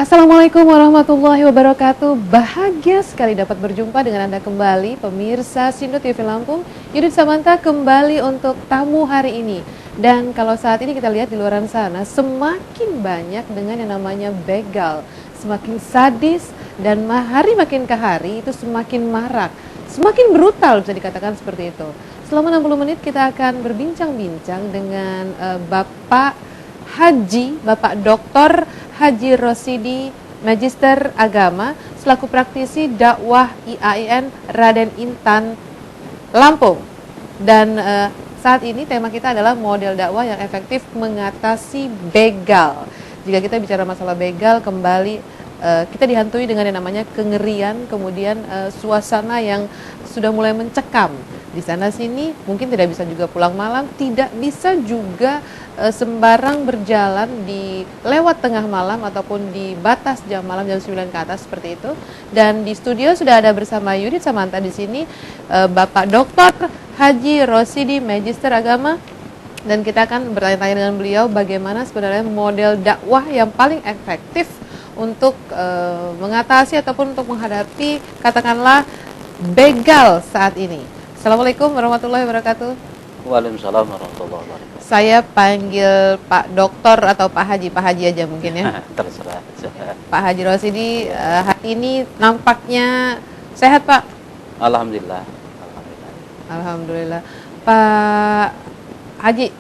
Assalamualaikum warahmatullahi wabarakatuh. Bahagia sekali dapat berjumpa dengan Anda kembali, pemirsa Sindo TV Lampung. Yudit Samanta kembali untuk tamu hari ini. Dan kalau saat ini kita lihat di luar sana, semakin banyak dengan yang namanya begal. Semakin sadis dan hari makin ke hari itu semakin marak. Semakin brutal bisa dikatakan seperti itu. Selama 60 menit kita akan berbincang-bincang dengan Bapak Haji, Bapak Dr. Haji Rosidi, Magister Agama, selaku praktisi dakwah IAIN Raden Intan, Lampung. Dan saat ini tema kita adalah model dakwah yang efektif mengatasi begal. Jika kita bicara masalah begal, kembali kita dihantui dengan yang namanya kengerian, kemudian suasana yang sudah mulai mencekam. Di sana sini mungkin tidak bisa juga pulang malam, tidak bisa juga sembarang berjalan di lewat tengah malam ataupun di batas jam malam jam 9 ke atas seperti itu. Dan di studio sudah ada bersama Yudit Samanta di sini Bapak Dr. Haji Rosidi, Magister Agama, dan kita akan bertanya-tanya dengan beliau bagaimana sebenarnya model dakwah yang paling efektif untuk mengatasi ataupun untuk menghadapi katakanlah begal saat ini. Assalamualaikum warahmatullahi wabarakatuh. Waalaikumsalam warahmatullahi wabarakatuh. Saya panggil Pak Dokter atau Pak Haji aja mungkin ya. Terserah. Pak Haji Rosidi hari ini nampaknya sehat Pak? Alhamdulillah. Alhamdulillah. Pak Haji,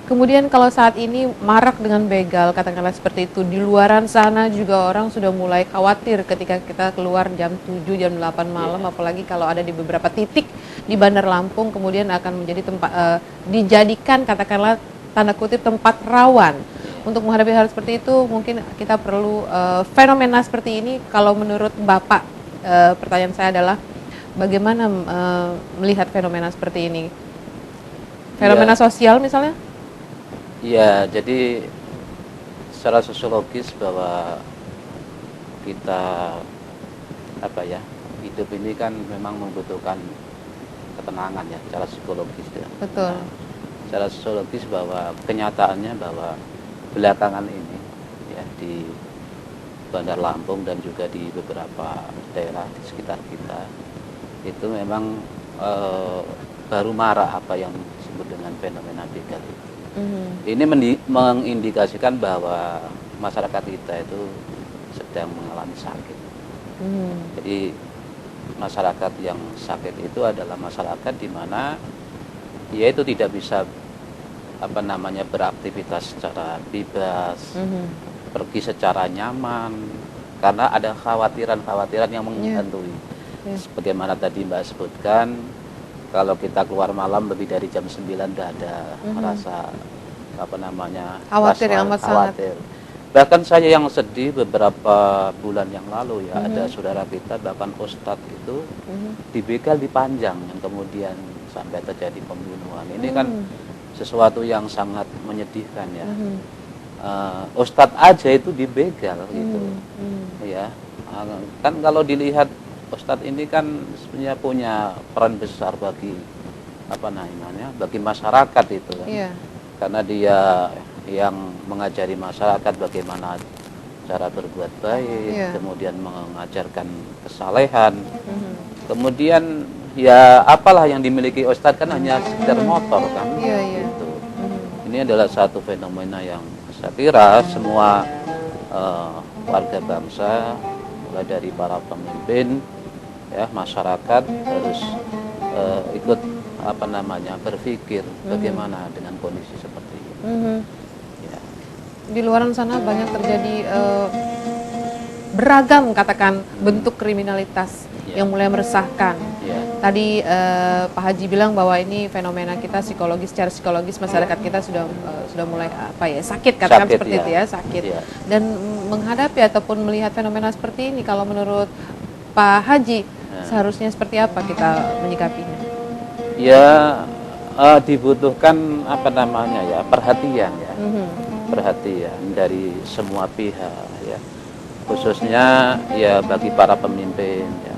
kemudian kalau saat ini marak dengan begal, katakanlah seperti itu, di luaran sana juga orang sudah mulai khawatir ketika kita keluar jam 7, jam 8 malam, apalagi kalau ada di beberapa titik di Bandar Lampung, kemudian akan menjadi tempat, dijadikan katakanlah tanda kutip tempat rawan. Untuk menghadapi hal seperti itu, mungkin kita perlu fenomena seperti ini. Kalau menurut Bapak, pertanyaan saya adalah, bagaimana melihat fenomena seperti ini? Fenomena sosial misalnya? Ya, jadi secara sosiologis bahwa kita hidup ini kan memang membutuhkan ketenangan ya, secara psikologis ya. Betul. Nah, secara sosiologis bahwa kenyataannya bahwa belakangan ini ya di Bandar Lampung dan juga di beberapa daerah di sekitar kita itu memang baru marak apa yang disebut dengan fenomena begal itu. Ini mengindikasikan bahwa masyarakat kita itu sedang mengalami sakit. Jadi masyarakat yang sakit itu adalah masyarakat di mana dia itu tidak bisa beraktivitas secara bebas, pergi secara nyaman, karena ada khawatiran-khawatiran yang menghantui. Sebagaimana tadi Mbak sebutkan, kalau kita keluar malam lebih dari jam 9 udah ada merasa khawatir, amat sangat. Bahkan saya yang sedih beberapa bulan yang lalu ya, ada saudara kita bahkan ustadz itu dibegal di Panjang yang kemudian sampai terjadi pembunuhan. Ini kan sesuatu yang sangat menyedihkan ya. Ustadz aja itu dibegal gitu. Ya. Kan kalau dilihat ustadz ini kan sebenarnya punya peran besar bagi bagi masyarakat itu kan. Karena dia yang mengajari masyarakat bagaimana cara berbuat baik, kemudian mengajarkan kesalehan. Kemudian ya apalah yang dimiliki ustadz kan hanya sekedar motor kan. Gitu. Ini adalah satu fenomena yang saya kira semua warga bangsa, mulai dari para pemimpin ya, masyarakat harus ikut berpikir bagaimana dengan kondisi seperti ini. Ya. Di luar sana banyak terjadi beragam katakan bentuk kriminalitas yang mulai meresahkan. Tadi Pak Haji bilang bahwa ini fenomena kita psikologis, secara psikologis masyarakat kita sudah mulai sakit katakan seperti itu ya, sakit. Dan menghadapi ataupun melihat fenomena seperti ini, kalau menurut Pak Haji seharusnya seperti apa kita menyikapinya? Ya dibutuhkan perhatian ya, perhatian dari semua pihak ya, khususnya ya bagi para pemimpin ya,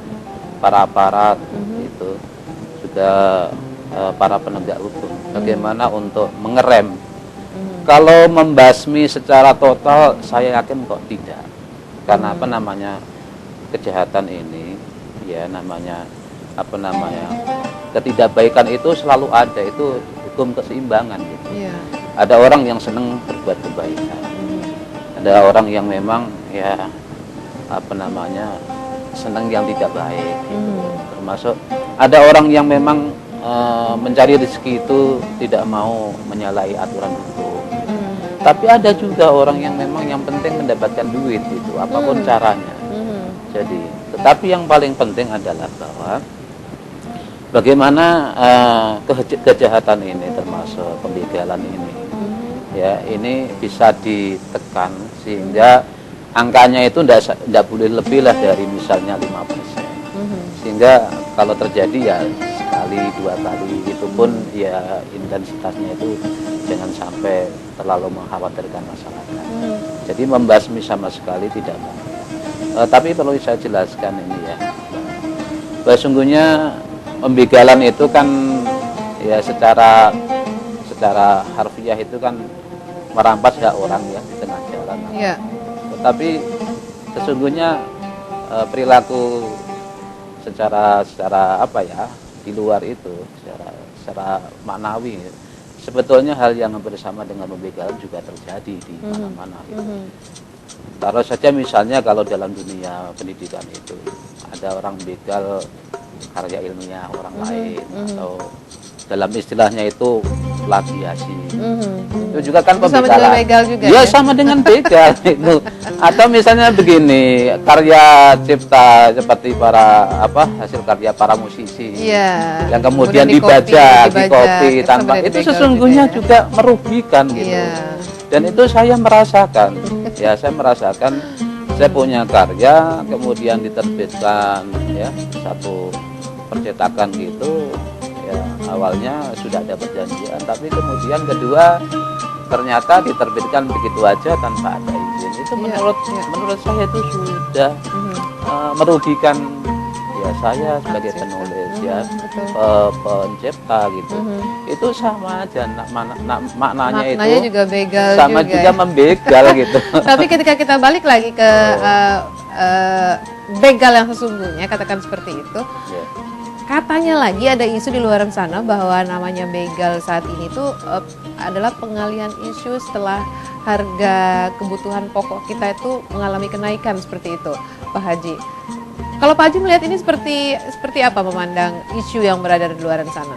para aparat itu juga para penegak hukum, bagaimana untuk mengerem. Kalau membasmi secara total saya yakin kok tidak Karena apa namanya kejahatan ini, ya namanya apa namanya ketidakbaikan itu selalu ada, itu hukum keseimbangan gitu. Iya. Ada orang yang senang berbuat kebaikan, ada orang yang memang ya apa namanya senang yang tidak baik gitu. Termasuk ada orang yang memang mencari rezeki itu tidak mau menyalahi aturan hukum. Tapi ada juga orang yang memang yang penting mendapatkan duit itu apapun caranya. Jadi, tetapi yang paling penting adalah bahwa bagaimana kejahatan ini termasuk pembegalan ini, ya ini bisa ditekan sehingga angkanya itu tidak boleh lebih lah dari misalnya 5%. Sehingga kalau terjadi ya sekali dua kali itu pun ya intensitasnya itu jangan sampai terlalu mengkhawatirkan masyarakat. Jadi membasmi sama sekali tidak mau. Tapi perlu saya jelaskan ini ya, bahwa sungguhnya pembegalan itu kan ya secara harfiah itu kan merampas hak orang ya di tengah jalan. Iya. Tetapi sesungguhnya perilaku secara apa ya di luar itu secara maknawi sebetulnya hal yang hampir sama dengan pembegalan juga terjadi di mana-mana gitu. Taruh saja misalnya kalau dalam dunia pendidikan itu ada orang begal karya ilmiah orang lain atau dalam istilahnya itu plagiasi. Itu juga kan pembegalan. Sama dengan begal juga ya? Sama dengan begal itu. Atau misalnya begini, karya cipta seperti hasil karya para musisi. Iya. Yang kemudian dibajak, dikopi tanpa itu sesungguhnya juga merugikan gitu. Iya. Dan itu saya merasakan. Ya, saya merasakan saya punya karya kemudian diterbitkan ya satu percetakan gitu. Ya, awalnya sudah ada perjanjian, tapi kemudian kedua ternyata diterbitkan begitu aja tanpa ada izin. Itu menurut saya itu sudah merugikan ya saya sebagai penulis ya pencipta gitu. Itu sama aja maknanya itu juga begal sama juga ya? Membegal gitu. Tapi ketika kita balik lagi ke begal yang sesungguhnya, katakan seperti itu. Katanya lagi ada isu di luar sana bahwa namanya begal saat ini tuh adalah pengalihan isu setelah harga kebutuhan pokok kita itu mengalami kenaikan seperti itu, Pak Haji. Kalau Pak Haji melihat ini seperti apa memandang isu yang berada di luar sana?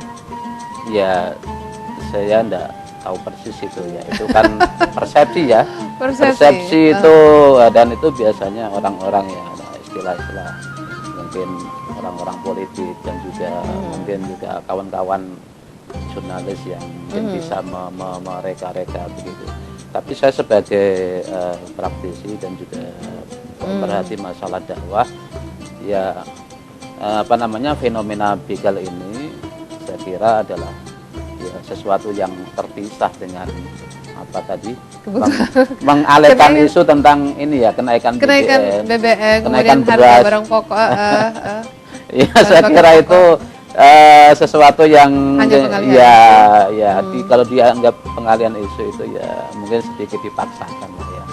Ya, saya enggak tahu persis itu ya. Itu kan persepsi ya. Persepsi itu dan itu biasanya orang-orang ya istilah-istilah mungkin orang-orang politik dan juga mungkin juga kawan-kawan jurnalis yang mungkin bisa mereka-reka begitu. Tapi saya sebagai praktisi dan juga perhati masalah dakwah, ya fenomena begal ini saya kira adalah ya sesuatu yang terpisah dengan apa tadi mengalihkan isu tentang ini ya kenaikan BBM, kenaikan kemudian harga barang pokok. Ya saya kira itu sesuatu yang kalau dianggap pengalihan isu itu ya mungkin sedikit dipaksakan lah ya.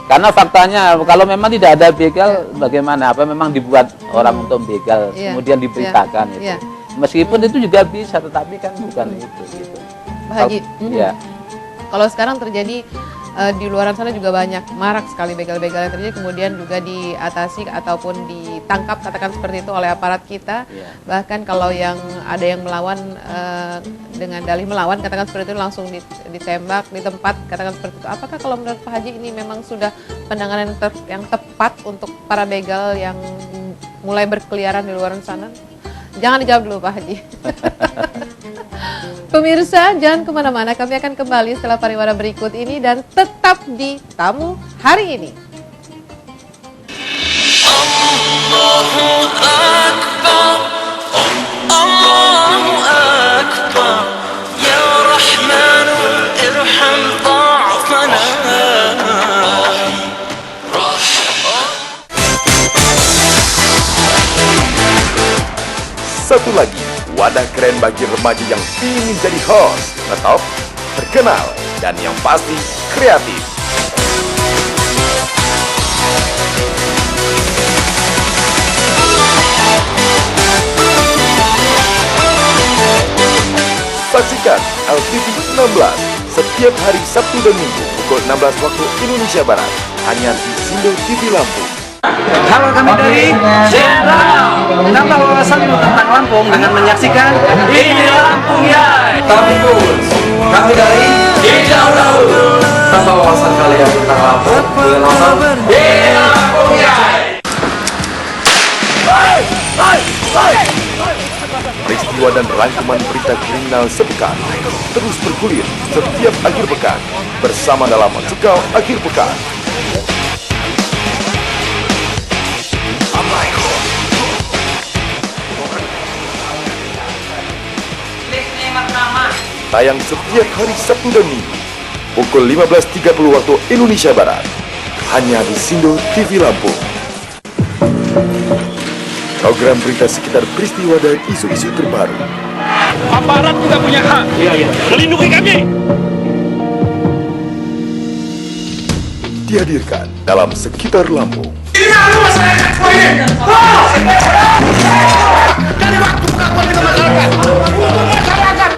Karena faktanya kalau memang tidak ada begal bagaimana? Apa memang dibuat orang untuk begal kemudian diberitakan itu. Meskipun itu juga bisa, tetapi kan bukan itu gitu. Pak Haji, kalau sekarang terjadi di luar sana juga banyak marak sekali begal-begal yang terjadi, kemudian juga diatasi ataupun ditangkap katakan seperti itu oleh aparat kita. Bahkan kalau yang ada yang melawan dengan dalih melawan katakan seperti itu langsung ditembak di tempat katakan seperti itu. Apakah kalau menurut Pak Haji ini memang sudah penanganan yang tepat untuk para begal yang mulai berkeliaran di luar sana? Jangan dijawab dulu Pak Haji. Pemirsa, jangan kemana-mana, kami akan kembali setelah pariwara berikut ini dan tetap di Tamu Hari Ini. Allahu Akbar, Allahu Akbar, Ya Rahmanu irham ta'afana. Satu lagi, wadah keren bagi remaja yang ingin jadi host, ngetop, terkenal, dan yang pasti kreatif. Saksikan LTV 16 setiap hari Sabtu dan Minggu pukul 16 waktu Indonesia Barat hanya di Sindo TV Lampung. Halo, kami dari Jenderal. Tambah wawasan tentang Lampung dengan menyaksikan Ini Lampung ya. Kami dari Jenderal. Tambah wawasan kalian tentang Lampung dengan nonton Ini Lampung ya. Peristiwa dan rangkuman berita kriminal sepekan terus bergulir setiap akhir pekan bersama dalam Cekal Akhir Pekan. Tayang setiap hari Sabtu dan Minggu pukul 15.30 waktu Indonesia Barat hanya di Sindo TV Lampung. Program berita sekitar peristiwa dan isu-isu terbaru. Aparat juga punya hak melindungi kami. Dihadirkan dalam Sekitar Lampung. Ini masyarakat semua ini. Dari waktu pengakuan kita masyarakat. Untuk masyarakat.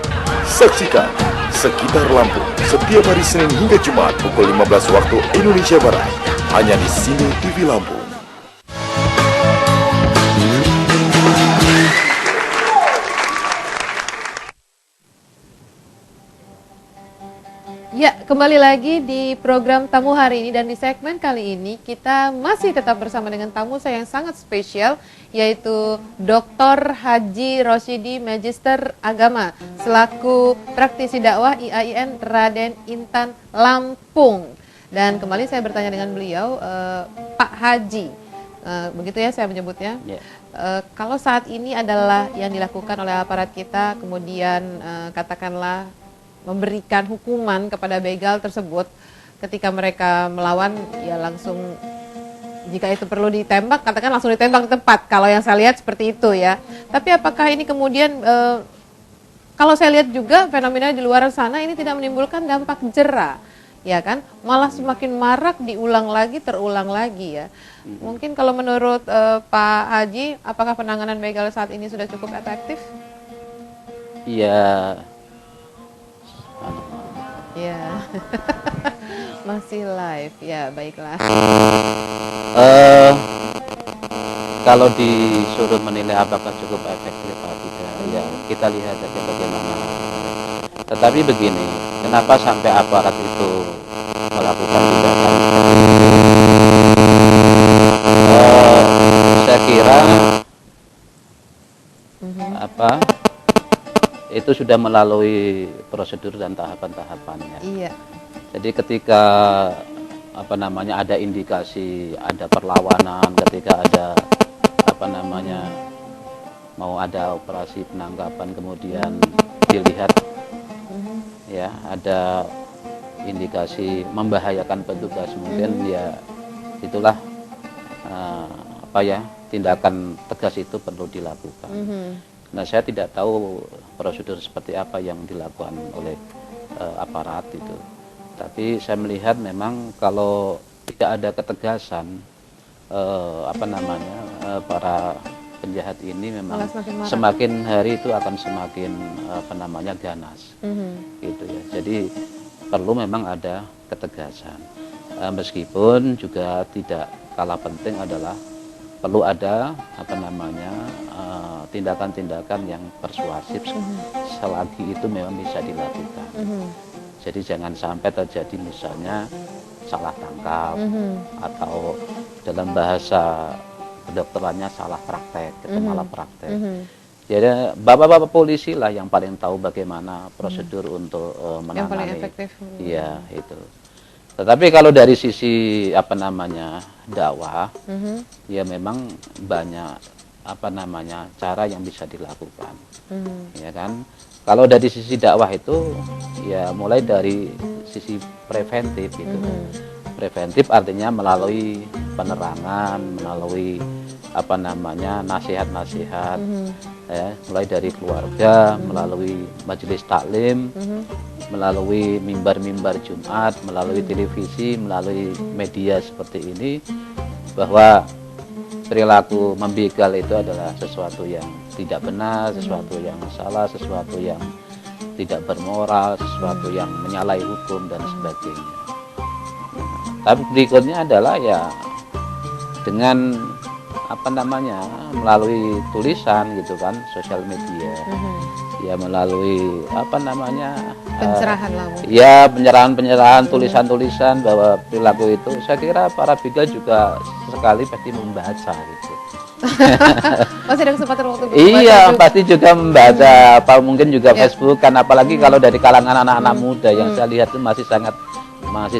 Saksikan Sekitar Lampung setiap hari Senin hingga Jumat pukul 15 waktu Indonesia Barat hanya di Sindo TV Lampung. Ya, kembali lagi di program tamu hari ini, dan di segmen kali ini kita masih tetap bersama dengan tamu saya yang sangat spesial, yaitu Dr. Haji Rosyidi Magister Agama selaku praktisi dakwah IAIN Raden Intan Lampung. Dan kembali saya bertanya dengan beliau, Pak Haji, begitu ya saya menyebutnya. Yeah. Kalau saat ini adalah yang dilakukan oleh aparat kita, kemudian katakanlah memberikan hukuman kepada begal tersebut ketika mereka melawan, ya langsung, jika itu perlu ditembak, katakan langsung ditembak di tempat. Kalau yang saya lihat seperti itu ya. Tapi apakah ini kemudian, kalau saya lihat juga fenomena di luar sana ini tidak menimbulkan dampak jera, ya kan? Malah semakin marak, diulang lagi, terulang lagi ya. Mungkin kalau menurut Pak Haji, apakah penanganan begal saat ini sudah cukup efektif? Iya. Ya, masih live ya, baiklah. Kalau disuruh menilai apakah cukup efektif atau tidak, ya kita lihat saja bagaimana. Tetapi begini, kenapa sampai aparat itu melakukan tindakan? Saya kira itu sudah melalui prosedur dan tahapan-tahapannya. Iya. Jadi ketika ada indikasi ada perlawanan, ketika ada mau ada operasi penangkapan, kemudian dilihat ya ada indikasi membahayakan petugas, mungkin ya itulah tindakan tegas itu perlu dilakukan. Nah, saya tidak tahu prosedur seperti apa yang dilakukan oleh aparat itu. Tapi saya melihat memang kalau tidak ada ketegasan, para penjahat ini memang semakin hari itu akan semakin ganas, gitu ya. Jadi perlu memang ada ketegasan. Meskipun juga tidak kalah penting adalah perlu ada tindakan-tindakan yang persuasif selagi itu memang bisa dilakukan. Jadi jangan sampai terjadi misalnya salah tangkap atau dalam bahasa kedokterannya salah praktek, malah praktek. Jadi bapak-bapak polisi lah yang paling tahu bagaimana prosedur untuk menangani. Yang paling efektif. Iya, itu. Tetapi kalau dari sisi dakwah, ya memang banyak cara yang bisa dilakukan, ya kan? Kalau dari sisi dakwah itu, ya mulai dari sisi preventif itu. Preventif artinya melalui penerangan, melalui nasihat-nasihat, ya, mulai dari keluarga, melalui majelis taklim, melalui mimbar-mimbar Jumat, melalui televisi, melalui media seperti ini, bahwa perilaku membegal itu adalah sesuatu yang tidak benar, sesuatu yang salah, sesuatu yang tidak bermoral, sesuatu yang menyalahi hukum dan sebagainya. Tapi berikutnya adalah ya dengan melalui tulisan gitu kan, sosial media, ya melalui Pencerahan lah mungkin. ya penyerahan tulisan-tulisan bahwa perilaku itu, saya kira para begal juga sekali pasti membaca gitu. Masih ada kesempatan waktu Iya, juga. pasti juga membaca, apa mungkin juga Facebook kan, apalagi kalau dari kalangan anak-anak muda yang saya lihat itu masih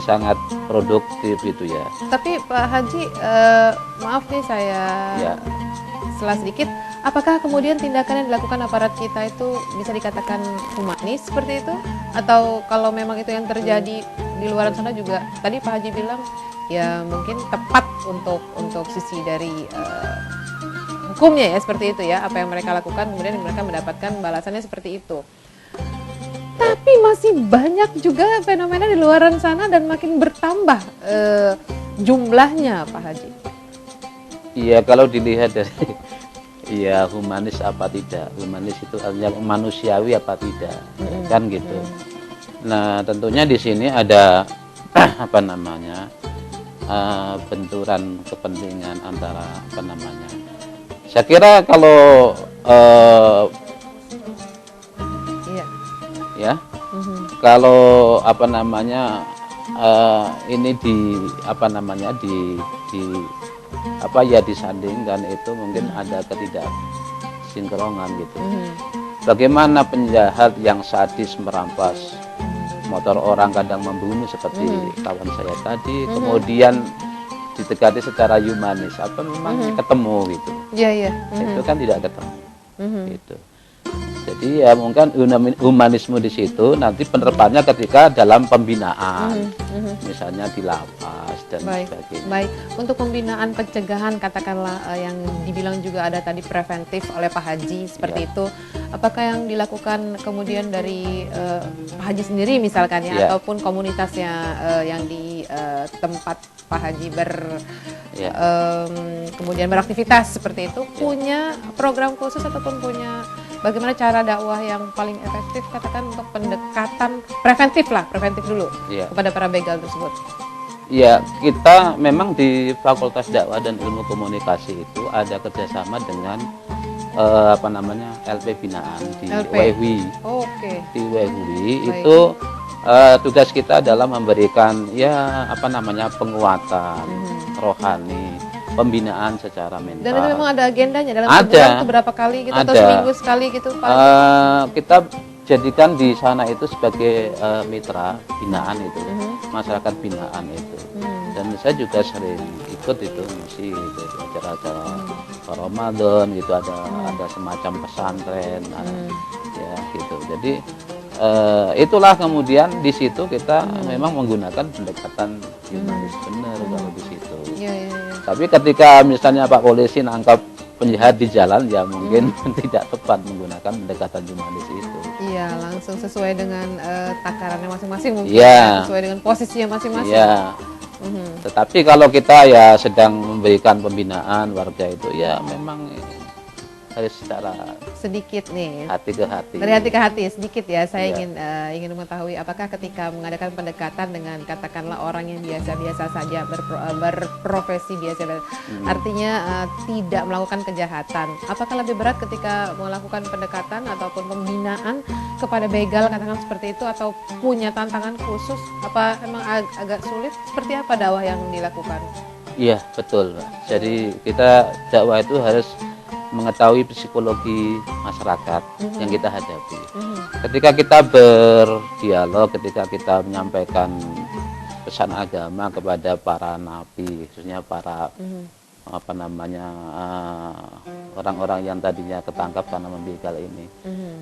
sangat produktif gitu ya. Tapi Pak Haji, maaf nih saya Ya. setelah sedikit, apakah kemudian tindakan yang dilakukan aparat kita itu bisa dikatakan humanis seperti itu? Atau kalau memang itu yang terjadi di luar sana juga, tadi Pak Haji bilang ya mungkin tepat untuk sisi dari hukumnya ya, seperti itu ya, apa yang mereka lakukan kemudian mereka mendapatkan balasannya seperti itu. Tapi masih banyak juga fenomena di luar sana dan makin bertambah jumlahnya, Pak Haji. Iya, kalau dilihat dari ya humanis apa tidak, humanis itu artinya manusiawi apa tidak, kan gitu. Nah, tentunya di sini ada benturan kepentingan antara saya kira kalau Iya. ya kalau ini disandingkan itu mungkin ada ketidaksinkronan gitu. Bagaimana penjahat yang sadis merampas motor orang, kadang membunuh seperti kawan saya tadi, kemudian didekati secara humanis, memang ketemu gitu. Iya. Itu kan tidak ketemu. Gitu. Jadi ya mungkin humanisme di situ nanti penerapannya ketika dalam pembinaan, misalnya di lapas dan sebagainya. Baik, untuk pembinaan pencegahan katakanlah yang dibilang juga ada tadi preventif oleh Pak Haji seperti itu, apakah yang dilakukan kemudian dari Pak Haji sendiri misalkan ya, ataupun komunitasnya yang di tempat Pak Haji kemudian beraktivitas seperti itu, punya program khusus ataupun punya bagaimana cara dakwah yang paling efektif katakan untuk pendekatan preventif dulu kepada para begal tersebut? Ya, kita memang di Fakultas Dakwah dan Ilmu Komunikasi itu ada kerjasama dengan LP binaan di WEHWI. Di WEHWI itu tugas kita adalah memberikan penguatan rohani, pembinaan secara mental. Dan itu memang ada agendanya dalam sebulan itu berapa kali gitu atau seminggu sekali gitu Pak? Kita jadikan di sana itu sebagai mitra binaan itu, masyarakat binaan itu. Dan saya juga sering ikut itu misi itu, acara-acara Ramadan gitu, ada semacam pesantren ya gitu. Jadi itulah kemudian di situ kita memang menggunakan pendekatan humanis benar kalau di situ. Tapi ketika misalnya Pak Polisi nangkap penjahat di jalan, ya mungkin tidak tepat menggunakan pendekatan humanis itu. Iya, langsung sesuai dengan takarannya masing-masing mungkin, sesuai dengan posisinya masing-masing. Iya. Tetapi kalau kita ya sedang memberikan pembinaan warga itu, ya memang harus secara sedikit nih, hati ke hati. dari hati ke hati sedikit ya. Saya ingin mengetahui apakah ketika mengadakan pendekatan dengan katakanlah orang yang biasa-biasa saja berprofesi biasa, artinya tidak melakukan kejahatan, apakah lebih berat ketika melakukan pendekatan ataupun pembinaan kepada begal katakan seperti itu, atau punya tantangan khusus? Apa memang agak sulit? Seperti apa dakwah yang dilakukan? Iya, betul, Pak. Jadi kita dakwah itu harus mengetahui psikologi masyarakat yang kita hadapi. Ketika kita berdialog, ketika kita menyampaikan pesan agama kepada para nabi, khususnya para orang-orang yang tadinya ketangkap karena membegal ini,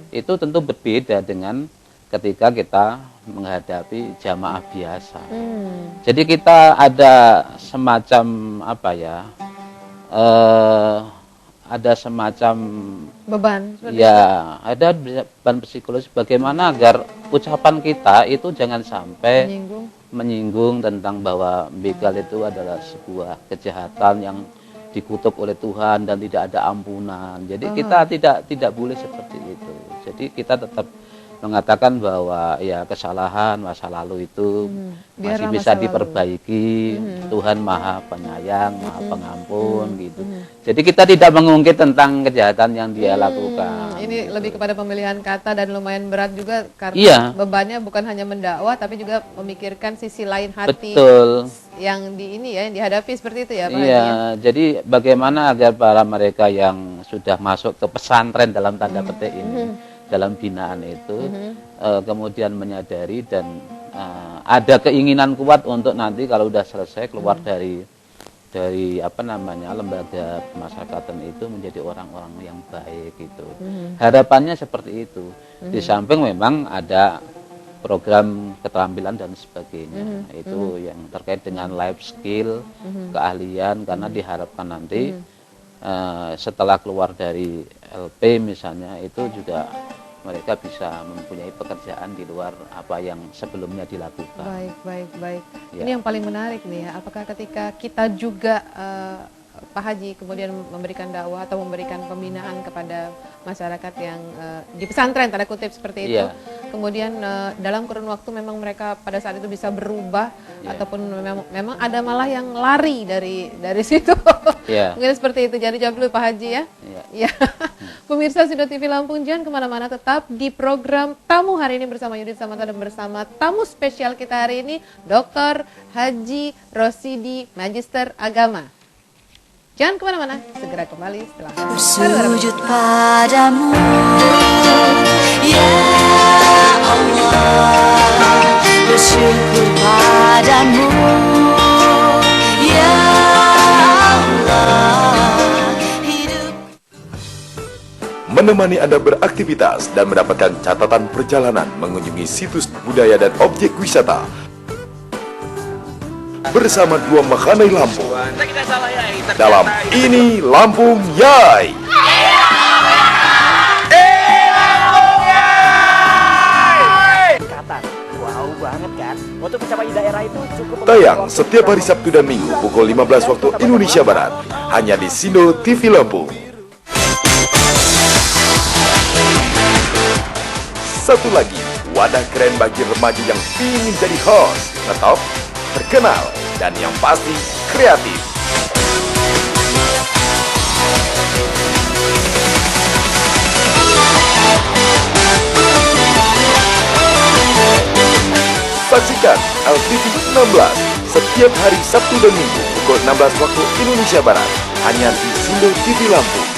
itu tentu berbeda dengan ketika kita menghadapi jamaah biasa. Jadi kita ada semacam ada semacam beban, ya, ada beban psikologis bagaimana agar ucapan kita itu jangan sampai menyinggung tentang bahwa begal itu adalah sebuah kejahatan yang dikutuk oleh Tuhan dan tidak ada ampunan. Jadi kita tidak boleh seperti itu. Jadi kita tetap mengatakan bahwa ya kesalahan masa lalu itu masih Biarlah bisa masa lalu. diperbaiki. Tuhan Maha Penyayang, Maha Pengampun gitu. Jadi kita tidak mengungkit tentang kejahatan yang dia lakukan. Ini lebih kepada pemilihan kata dan lumayan berat juga karena Iya. bebannya bukan hanya mendakwah tapi juga memikirkan sisi lain hati Betul. yang yang dihadapi seperti itu ya Pak Haji. Iya, jadi bagaimana agar para mereka yang sudah masuk ke pesantren dalam tanda petik ini, dalam binaan itu, kemudian menyadari dan ada keinginan kuat untuk nanti kalau udah selesai keluar dari apa namanya lembaga pemasyarakatan itu menjadi orang-orang yang baik gitu. Harapannya seperti itu. Di samping memang ada program keterampilan dan sebagainya, itu yang terkait dengan life skill, keahlian, karena diharapkan nanti setelah keluar dari LP misalnya itu juga mereka bisa mempunyai pekerjaan di luar apa yang sebelumnya dilakukan. Baik. Ya. Ini yang paling menarik nih ya. Apakah ketika kita juga Pak Haji kemudian memberikan dakwah atau memberikan pembinaan kepada masyarakat yang di pesantren tanda kutip seperti itu, Iya. kemudian dalam kurun waktu memang mereka pada saat itu bisa berubah Iya. ataupun memang ada malah yang lari dari situ. Iya. Mungkin seperti itu. Jadi jawab dulu Pak Haji ya. Iya. Ya. Pemirsa Sindo TV Lampung, jangan kemana-mana, tetap di program Tamu hari ini bersama Yudit Samanta dan bersama tamu spesial kita hari ini, Dr. Haji Rosidi, Magister Agama. Jangan kemana-mana, segera kembali setelah Bersujud padamu, ya Allah, bersyukur padamu, ya Allah, hidup. Menemani Anda beraktivitas dan mendapatkan catatan perjalanan mengunjungi situs budaya dan objek wisata bersama dua Makhanai Lampung dalam Ini Lampung Yai. Wow banget kan. Untuk mencapai daerah itu cukup Tayang setiap hari Sabtu dan Minggu pukul 15 waktu Indonesia Barat hanya di Sindo TV Lampung. Satu lagi, wadah keren bagi remaja yang ingin jadi host, tetap terkenal, dan yang pasti kreatif. Saksikan LTV 16 setiap hari Sabtu dan Minggu pukul 16 waktu Indonesia Barat hanya di Sindo TV Lampung.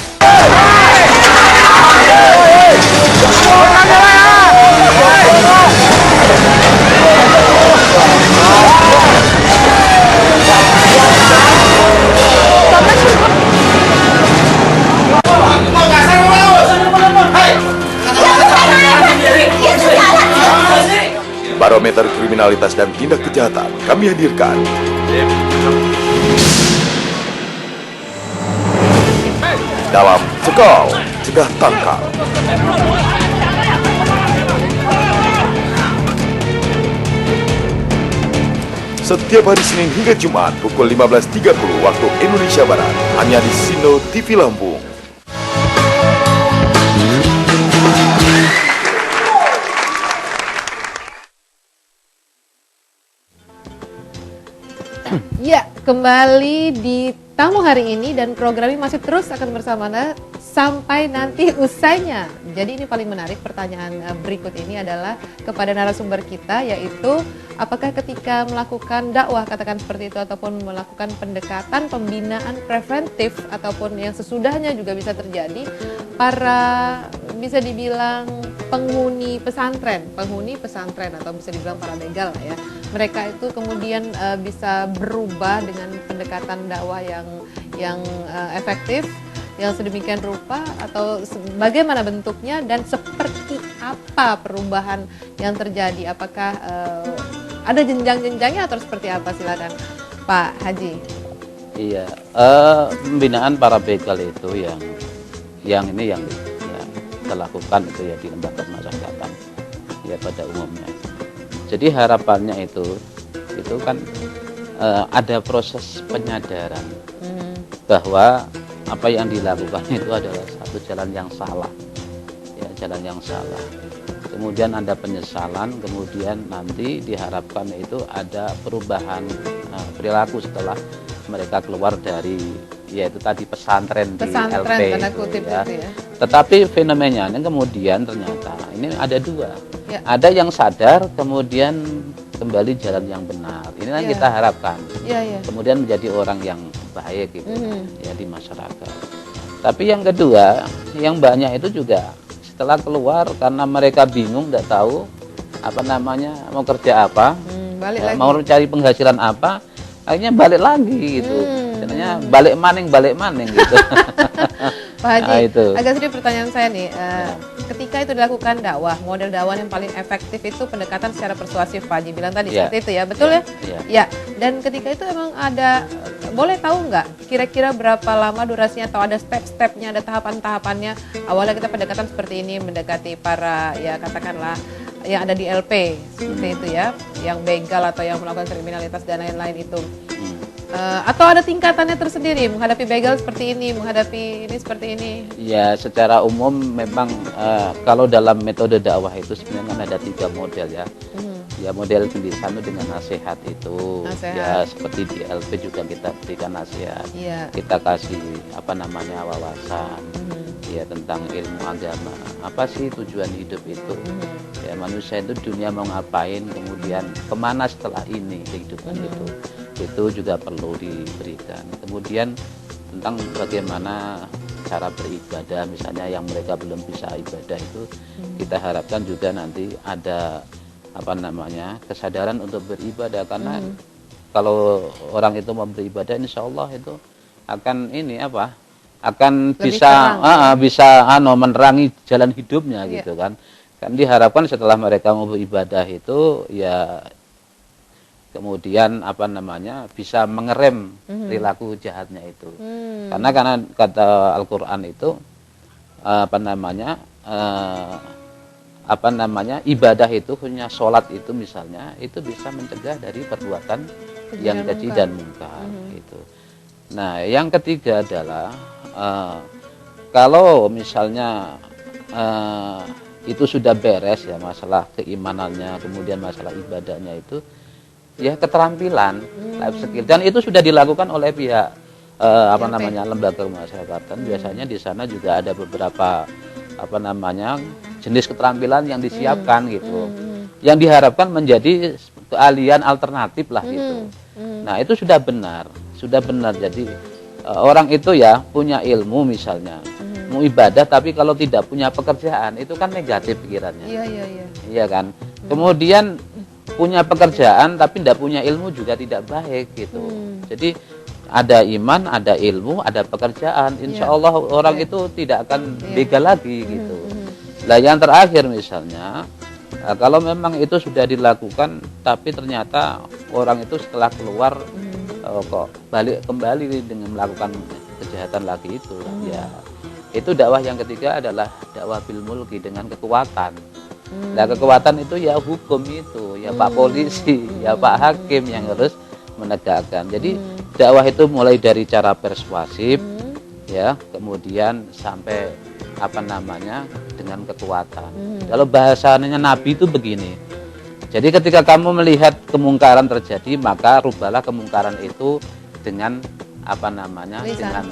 Barometer kriminalitas dan tindak kejahatan kami hadirkan. Dalam Cekal, Cegah Tangkal. Setiap hari Senin hingga Jumat pukul 15.30 waktu Indonesia Barat hanya di Sindo TV Lampung. Ya, kembali di tamu hari ini dan program ini masih terus akan bersama Anda sampai nanti usainya. Jadi ini paling menarik, pertanyaan berikut ini adalah kepada narasumber kita, yaitu apakah ketika melakukan dakwah, katakan seperti itu, ataupun melakukan pendekatan, pembinaan preventif ataupun yang sesudahnya juga bisa terjadi, para bisa dibilang penghuni pesantren atau bisa dibilang para begal lah ya, mereka itu kemudian bisa berubah dengan pendekatan dakwah yang efektif, yang sedemikian rupa, atau bagaimana bentuknya dan seperti apa perubahan yang terjadi? Apakah ada jenjang-jenjangnya atau seperti apa? Silakan Pak Haji. Iya, pembinaan para begal itu yang kita lakukan itu ya di lembaga pemasyarakatan ya pada umumnya. Jadi harapannya itu kan ada proses penyadaran bahwa apa yang dilakukan itu adalah satu jalan yang salah, ya jalan yang salah. kemudian ada penyesalan, kemudian nanti diharapkan itu ada perubahan perilaku setelah mereka keluar dari yaitu tadi pesantren di LP tanda itu, kutip ya. itu ya. Tetapi fenomenanya kemudian ternyata ini ada dua. Ya. Ada yang sadar kemudian kembali jalan yang benar. Inilah yang Ya. kita harapkan. Iya, iya. Kemudian menjadi orang yang baik gitu ya di masyarakat. Tapi yang kedua, yang banyak itu juga setelah keluar karena mereka bingung, tidak tahu apa namanya mau kerja apa, Balik ya, lagi. mau cari penghasilan apa, akhirnya balik lagi gitu. Sebenarnya balik maning gitu. Pak Haji, Nah, itu. agak sedikit pertanyaan saya nih. Ketika itu dilakukan dakwah, model dakwah yang paling efektif itu pendekatan secara persuasif, Pak Haji bilang tadi Iya. seperti itu ya, betul Iya, ya? iya. Ya. Dan ketika itu emang ada, boleh tahu nggak kira-kira berapa lama durasinya atau ada step-stepnya, ada tahapan-tahapannya? Awalnya kita pendekatan seperti ini, mendekati para ya katakanlah yang ada di LP seperti itu ya, yang begal atau yang melakukan kriminalitas dan lain-lain itu. Atau ada tingkatannya tersendiri menghadapi begal seperti ini, menghadapi ini seperti ini. Ya, secara umum memang kalau dalam metode dakwah itu sebenarnya kan ada 3 model ya. Ya, model tulisan itu dengan nasihat itu. Nasihat. Ya, seperti di LP juga kita berikan nasihat. Iya. Kita kasih apa namanya wawasan. Ya, tentang ilmu agama. Apa sih tujuan hidup itu? Ya, manusia itu dunia mau ngapain, kemudian kemana setelah ini kehidupan itu juga perlu diberikan. Kemudian tentang bagaimana cara beribadah, misalnya yang mereka belum bisa ibadah itu, kita harapkan juga nanti ada apa namanya kesadaran untuk beribadah, karena kalau orang itu mau beribadah, insya Allah itu akan ini apa? Akan Lebih bisa menerangi jalan hidupnya Iya. gitu kan. Kan diharapkan setelah mereka mau beribadah itu ya kemudian apa namanya bisa mengerem perilaku jahatnya itu. Karena kata Al-Qur'an itu apa namanya ibadah itu, hanya sholat itu misalnya, itu bisa mencegah dari perbuatan yang keji dan mungkar gitu. Nah, yang ketiga adalah kalau misalnya itu sudah beres ya masalah keimanannya, kemudian masalah ibadahnya itu ya keterampilan, life skill, dan itu sudah dilakukan oleh pihak apa namanya lembaga pemasyarakatan. Biasanya di sana juga ada beberapa apa namanya jenis keterampilan yang disiapkan gitu, yang diharapkan menjadi keahlian alternatif lah gitu. Nah, itu sudah benar. Jadi orang itu ya punya ilmu misalnya, mau ibadah tapi kalau tidak punya pekerjaan itu kan negatif pikirannya. Iya kan. Kemudian punya pekerjaan tapi tidak punya ilmu juga tidak baik gitu. Jadi ada iman, ada ilmu, ada pekerjaan, insya Allah orang itu tidak akan begal lagi gitu. Nah, yang terakhir misalnya kalau memang itu sudah dilakukan tapi ternyata orang itu setelah keluar kok balik kembali dengan melakukan kejahatan lagi itu, ya itu dakwah yang ketiga adalah dakwah bil mulki, dengan kekuatan. Nah, kekuatan itu ya hukum itu, ya Pak Polisi, ya Pak Hakim yang harus menegakkan. Jadi dakwah itu mulai dari cara persuasif, ya, kemudian sampai apa namanya dengan kekuatan. Kalau bahasanya Nabi itu begini. Jadi ketika kamu melihat kemungkaran terjadi, maka rubahlah kemungkaran itu dengan apa namanya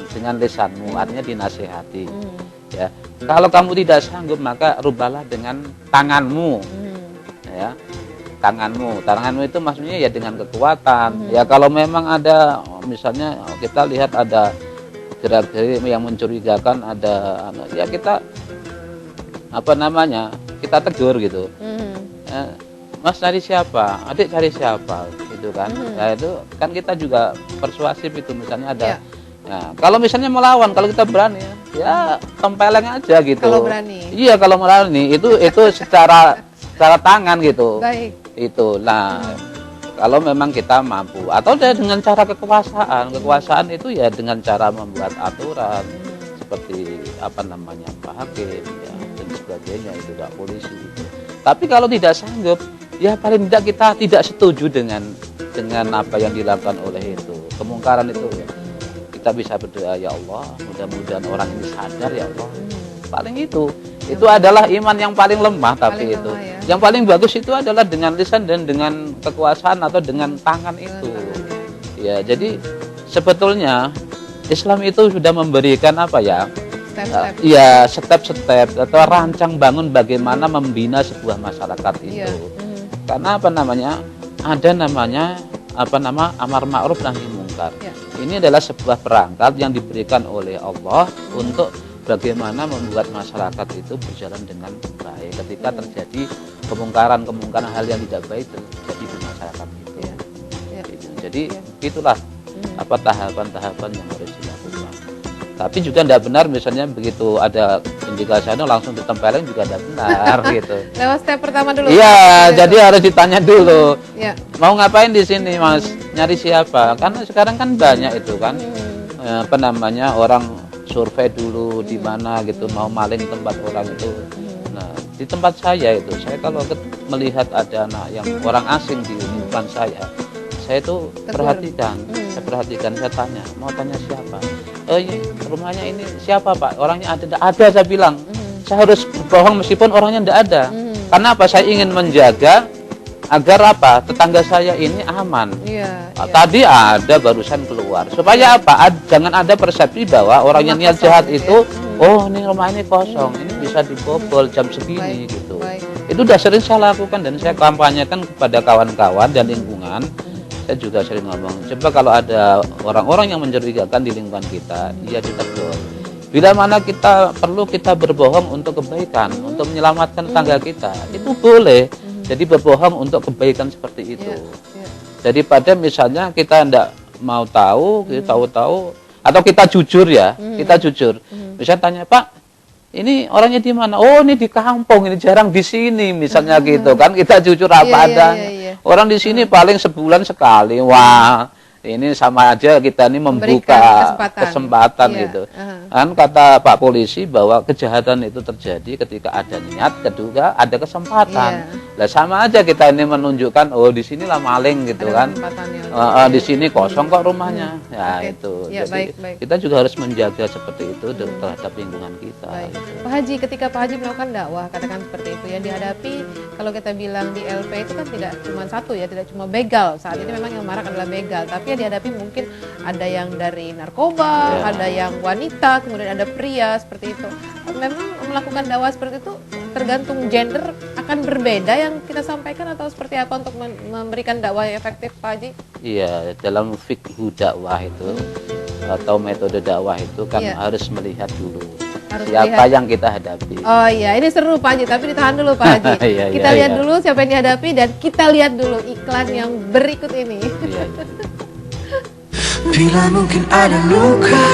dengan lisanmu, artinya dinasihati. Ya, kalau kamu tidak sanggup maka rubahlah dengan tanganmu. Ya, tanganmu itu maksudnya ya dengan kekuatan. Ya, kalau memang ada misalnya kita lihat ada gerak-gerik yang mencurigakan, ada ya kita apa namanya kita tegur gitu. Mas cari siapa, adik cari siapa, gitu kan. Nah, itu kan kita juga persuasif itu, misalnya ada. Nah, kalau misalnya melawan, kalau kita berani, ya tempeleng aja gitu. Kalau berani. Iya, kalau berani itu secara tangan gitu. Baik. Itu. Nah, kalau memang kita mampu, atau dengan cara kekuasaan itu ya dengan cara membuat aturan seperti apa namanya Pak Hakim ya, dan sebagainya itu Pak Polisi itu. Tapi kalau tidak sanggup, ya paling tidak kita tidak setuju dengan apa yang dilakukan oleh itu kemungkaran itu ya. Kita bisa berdoa, ya Allah mudah-mudahan orang ini sadar ya Allah. Paling itu Itu adalah iman yang paling lemah, tapi Paling itu. lemah, ya. Yang paling bagus itu adalah dengan lisan dan dengan kekuasaan atau dengan tangan itu. Ya, jadi sebetulnya Islam itu sudah memberikan apa ya? Step-step. Ya, step-step atau rancang bangun bagaimana membina sebuah masyarakat itu. Iya. Karena apa namanya? Ada namanya amar ma'ruf nahi mungkar. Ya. Ini adalah sebuah perangkat yang diberikan oleh Allah untuk bagaimana membuat masyarakat itu berjalan dengan baik ketika terjadi kemungkaran hal yang tidak baik terjadi di masyarakat itu. Ya. Ya. Gitu. Jadi itulah apa tahapan-tahapan yang harus dilakukan. Tapi juga tidak benar misalnya begitu ada indikasi langsung ditempelin juga tidak benar gitu. Lewat step pertama dulu. Iya, Gitu. jadi harus ditanya dulu. Ya. Mau ngapain di sini, Mas? Nyari siapa? Karena sekarang kan banyak itu kan. Apa namanya? Orang survei dulu di mana gitu, mau maling tempat orang itu. Nah, di tempat saya itu, saya kalau melihat ada anak yang orang asing di lingkungan saya itu perhatikan, saya tanya, mau tanya siapa? Rumahnya ini siapa, Pak? Orangnya ada, saya bilang. Saya harus berbohong meskipun orangnya tidak ada. Karena apa? Saya ingin menjaga agar apa? Tetangga saya ini aman. Iya. Tadi ada barusan keluar. Supaya apa? Jangan ada persepsi bahwa orang yang niat jahat itu, oh ini rumah ini kosong, ini bisa dibobol jam segini gitu. Baik. Itu udah sering saya lakukan dan saya kampanyekan kepada kawan-kawan dan lingkungan. Saya juga sering ngomong, coba kalau ada orang-orang yang mencurigakan di lingkungan kita, ya ditegur. Bila mana kita perlu kita berbohong untuk kebaikan, untuk menyelamatkan tetangga kita, itu boleh. Jadi berbohong untuk kebaikan seperti itu. Daripada misalnya kita tidak mau tahu, kita tahu-tahu, atau kita jujur ya, kita jujur. Misalnya tanya, Pak, ini orangnya di mana? Oh, ini di kampung, ini jarang di sini, misalnya gitu kan. Kita jujur apa adanya. Orang di sini paling sebulan sekali. Wah, ini sama aja kita ini membuka kesempatan gitu. Kan kata Pak Polisi bahwa kejahatan itu terjadi ketika ada niat, kedua ada kesempatan. Lah sama aja kita ini menunjukkan oh di sinilah maling gitu ada kan. Di sini kosong kok rumahnya. Ya itu. Ya, jadi baik. kita juga harus menjaga seperti itu terhadap lingkungan kita. Gitu. Pak Haji, ketika Pak Haji melakukan dakwah, katakan seperti itu yang dihadapi, kalau kita bilang di LP itu kan tidak cuma satu ya, tidak cuma begal. Saat ini memang yang marak adalah begal, tapi yang dihadapi mungkin ada yang dari narkoba, ada yang wanita, kemudian ada pria seperti itu. Memang melakukan dakwah seperti itu tergantung gender akan berbeda yang kita sampaikan atau seperti apa untuk memberikan dakwah yang efektif, Pak Haji? Iya, dalam fikih dakwah itu atau metode dakwah itu kan harus melihat dulu siapa yang kita hadapi. Oh iya, ini seru Pak Haji, tapi ditahan dulu Pak Haji. Kita lihat dulu siapa yang dihadapi dan kita lihat dulu iklan yang berikut ini. Bila mungkin ada luka,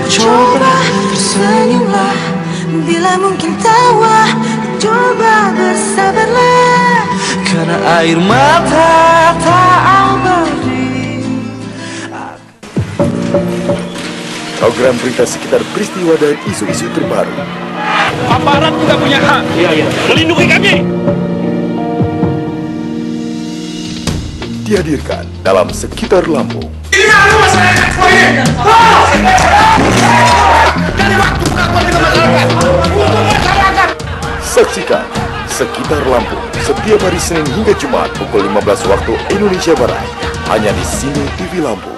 coba tersenyumlah. Bila mungkin tawa, coba bersabarlah. Karena air mata tak abadi. Program berita sekitar peristiwa dan isu-isu terbaru. Aparat juga punya hak. Iya. Melindungi kami. Dihadirkan dalam Sekitar Lampung. Ini adalah masyarakat semua ini. Dari waktu pengakuan dengan masyarakat. Untuk masyarakat. Saksikan Sekitar Lampung setiap hari Senin hingga Jumat pukul 15 waktu Indonesia Barat. Hanya di Sino TV Lampung.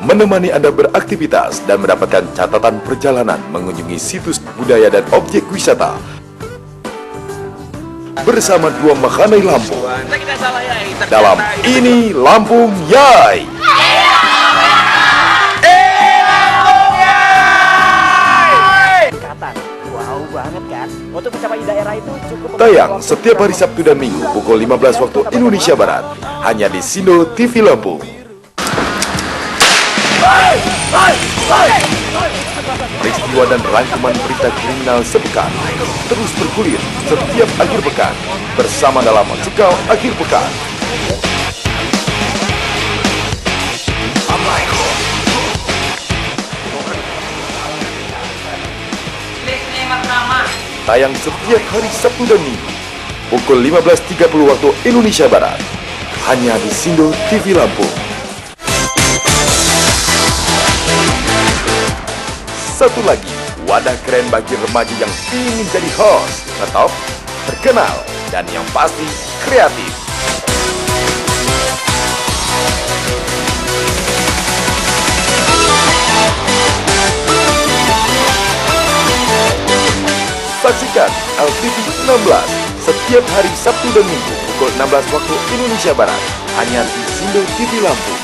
Menemani Anda beraktivitas dan mendapatkan catatan perjalanan mengunjungi situs budaya dan objek wisata bersama dua Makhanai Lampung dalam Ini Lampung Yai. Wow banget kan? Untuk mencapai daerah itu cukup. Tayang setiap hari Sabtu dan Minggu pukul 15 waktu Indonesia Barat. Hanya di Sino TV Lampung. Peristiwa dan rangkuman berita kriminal sepekan terus bergulir setiap akhir pekan bersama dalam Cekal Akhir Pekan. Tayang setiap hari Sabtu dan Minggu pukul 15.30 waktu Indonesia Barat. Hanya di Sino TV Lampung. Satu lagi, wadah keren bagi remaja yang ingin jadi host, ngetop, terkenal, dan yang pasti kreatif. Saksikan LTV 16 setiap hari Sabtu dan Minggu pukul 16 waktu Indonesia Barat hanya di Sindo TV Lampung.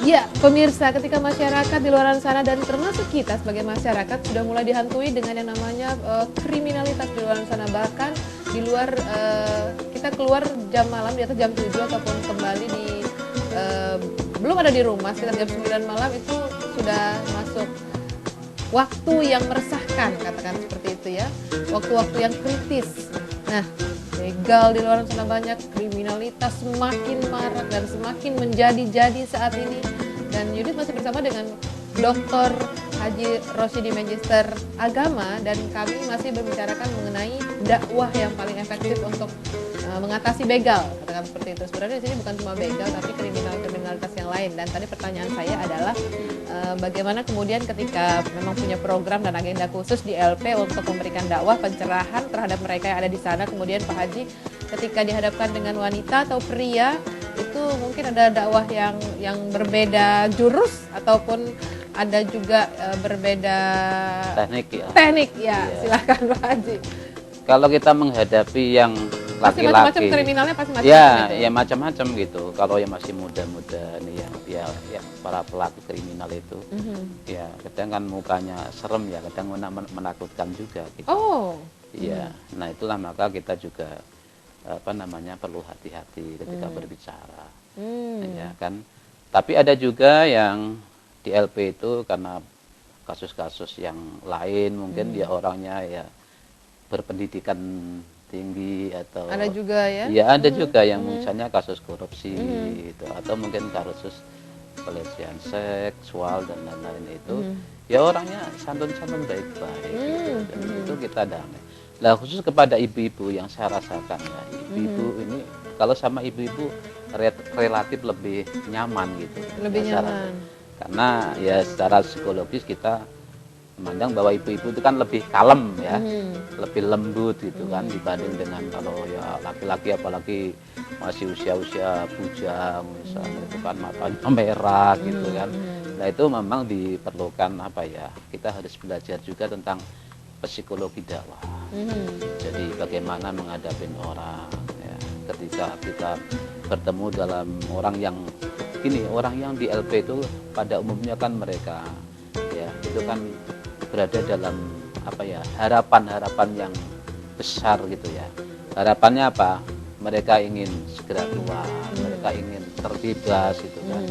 Ya, pemirsa, ketika masyarakat di luar sana dan termasuk kita sebagai masyarakat sudah mulai dihantui dengan yang namanya kriminalitas di luar sana, bahkan di luar kita keluar jam malam di atas jam 7 ataupun kembali di belum ada di rumah sekitar jam 9 malam itu sudah masuk waktu yang meresahkan, katakan seperti itu ya, waktu-waktu yang kritis. Nah, begal di luar sana banyak, kriminalitas semakin marak dan semakin menjadi-jadi saat ini. Dan Yudit masih bersama dengan Dr. Haji Rosyidi Magister Agama, dan kami masih membicarakan mengenai dakwah yang paling efektif untuk mengatasi begal, katakan seperti itu. Sebenarnya di sini bukan cuma begal, tapi kriminalitas yang lain. Dan tadi pertanyaan saya adalah bagaimana kemudian ketika memang punya program dan agenda khusus di LP untuk memberikan dakwah pencerahan terhadap mereka yang ada di sana, kemudian Pak Haji ketika dihadapkan dengan wanita atau pria itu mungkin ada dakwah yang berbeda jurus ataupun ada juga berbeda teknik ya. Silakan Pak Haji. Kalau kita menghadapi yang laki-laki, macam-macam kriminalnya pasti macam-macam ya, gitu. ya macam-macam gitu. Kalau yang masih muda-muda nih ya para pelaku kriminal itu, ya kadang kan mukanya serem ya, kadang menakutkan juga gitu. Oh. Iya, nah itulah maka kita juga perlu hati-hati ketika berbicara, ya kan. Tapi ada juga yang di LP itu karena kasus-kasus yang lain, mungkin dia orangnya ya berpendidikan tinggi atau ada juga ya? Ya ada juga yang misalnya kasus korupsi itu, atau mungkin kasus pelecehan seksual dan lain-lain itu, ya orangnya santun-santun baik-baik gitu, dan itu kita damai. Nah khusus kepada ibu-ibu yang saya rasakan ya, ibu-ibu ini kalau sama ibu-ibu relatif lebih nyaman gitu. Lebih nyaman. Karena ya secara psikologis kita memandang bahwa ibu-ibu itu kan lebih kalem ya, lebih lembut gitu kan dibanding dengan kalau ya laki-laki, apalagi masih usia-usia bujang misalnya, itu kan matanya merah gitu kan. Nah itu memang diperlukan kita harus belajar juga tentang psikologi dakwah. Jadi bagaimana menghadapi orang ya, ketika kita bertemu dalam orang yang di LP itu pada umumnya kan mereka ya itu kan berada dalam harapan-harapan yang besar gitu ya. Harapannya apa? Mereka ingin segera keluar, mereka ingin terbebas gitu kan.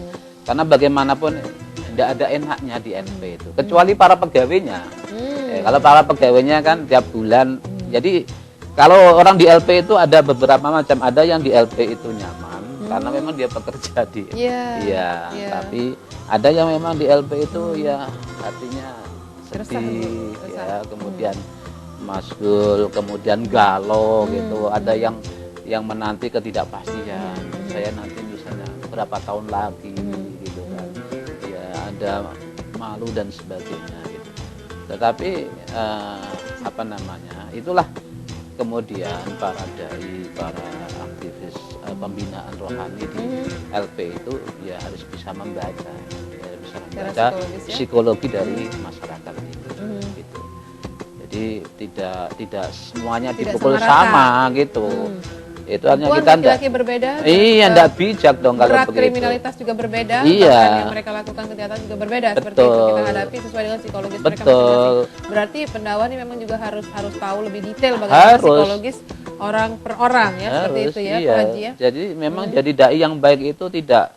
Karena bagaimanapun tidak ada enaknya di LP itu, kecuali para pegawainya. Kalau para pegawainya kan tiap bulan. Jadi kalau orang di LP itu ada beberapa macam, ada yang di LP itu nyaman karena memang dia bekerja di tapi ada yang memang di LP itu ya artinya sedih ya, kemudian masgul, kemudian galau gitu. Ada yang menanti ketidakpastian, saya nanti misalnya berapa tahun lagi gitu kan. Ya ada malu dan sebagainya gitu. Tetapi itulah kemudian para dai, para aktivis pembinaan rohani di LP itu ya harus bisa membaca, psikologi dari masyarakat itu. Gitu. Jadi tidak semuanya dipukul sama gitu. Itu hanya kita laki-laki berbeda. Iya, enggak bijak dong kalau begitu. Kriminalitas juga berbeda. Iya. Bahkan yang mereka lakukan kejahatan juga berbeda. Seperti itu kita hadapi sesuai dengan psikologis mereka masing-masing. Berarti pendakwah ini memang juga harus tahu lebih detail bagaimana psikologis orang per orang ya, seperti itu ya, Pak Haji ya. Jadi memang jadi dai yang baik itu tidak